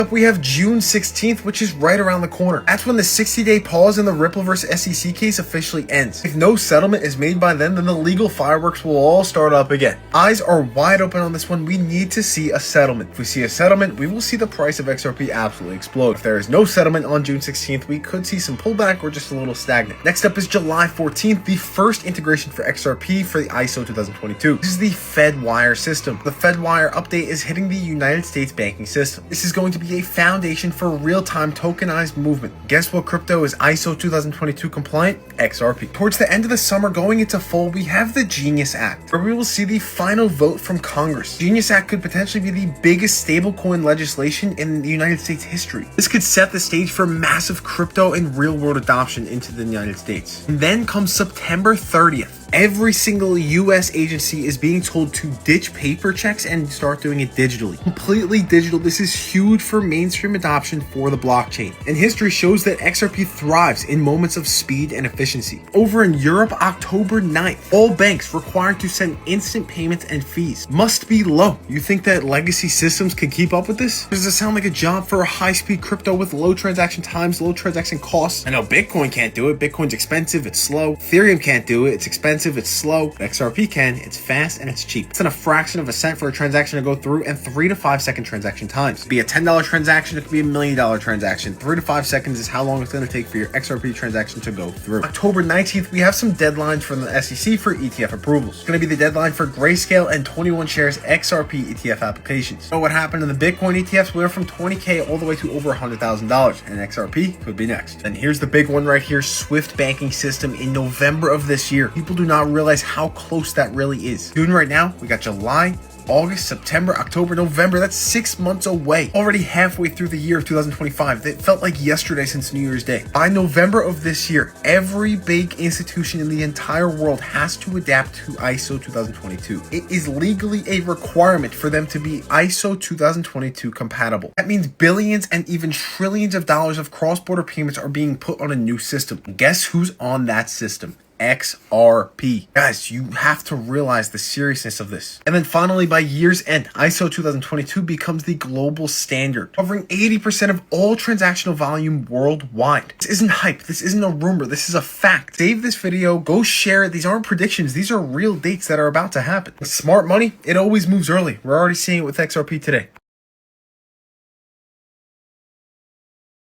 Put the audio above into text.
Up we have June 16th, which is right around the corner. That's when the 60-day pause in the Ripple vs. SEC case officially ends. If no settlement is made by then the legal fireworks will all start up again. Eyes are wide open on this one. We need to see a settlement. If we see a settlement, we will see the price of XRP absolutely explode. If there is no settlement on June 16th, we could see some pullback or just a little stagnant. Next up is July 14th, the first integration for XRP for the ISO 2022. This is the Fedwire system. The Fedwire update is hitting the United States banking system. This is going to be a foundation for real-time tokenized movement. Guess what crypto is ISO 2022 compliant? XRP. Towards the end of the summer going into fall, we have the Genius Act, where we will see the final vote from Congress. Genius Act could potentially be the biggest stablecoin legislation in the United States history. This could set the stage for massive crypto and real-world adoption into the United States. And then comes September 30th. Every single US agency is being told to ditch paper checks and start doing it digitally. Completely digital. This is huge for mainstream adoption for the blockchain. And history shows that XRP thrives in moments of speed and efficiency. Over in Europe, October 9th, all banks required to send instant payments and fees must be low. You think that legacy systems can keep up with this? Does it sound like a job for a high-speed crypto with low transaction times, low transaction costs? I know Bitcoin can't do it. Bitcoin's expensive, it's slow. Ethereum can't do it, it's expensive, it's slow. XRP can, it's fast and it's cheap. It's in a fraction of a cent for a transaction to go through and 3 to 5 second transaction times. It could be a $10 transaction, it could be a $1 million transaction. 3 to 5 seconds is how long it's going to take for your XRP transaction to go through. October 19th, we have some deadlines from the SEC for ETF approvals. It's going to be the deadline for Grayscale and 21 Shares XRP ETF applications. So what happened in the Bitcoin ETFs? We went from 20K all the way to over $100,000, and XRP could be next. And here's the big one right here, Swift banking system in November of this year. People do not realize how close that really is. Dude, right now, we got July, August, September, October, November. That's 6 months away. Already halfway through the year of 2025. It felt like yesterday since New Year's Day. By November of this year, every big institution in the entire world has to adapt to ISO 2022. It is legally a requirement for them to be ISO 2022 compatible. That means billions and even trillions of dollars of cross-border payments are being put on a new system. Guess who's on that system? XRP. Guys, you have to realize the seriousness of this. And then finally, by year's end, ISO 2022 becomes the global standard, covering 80% of all transactional volume worldwide. This isn't hype. This isn't a rumor. This is a fact. Save this video. Go share it. These aren't predictions. These are real dates that are about to happen. With smart money, it always moves early. We're already seeing it with XRP today.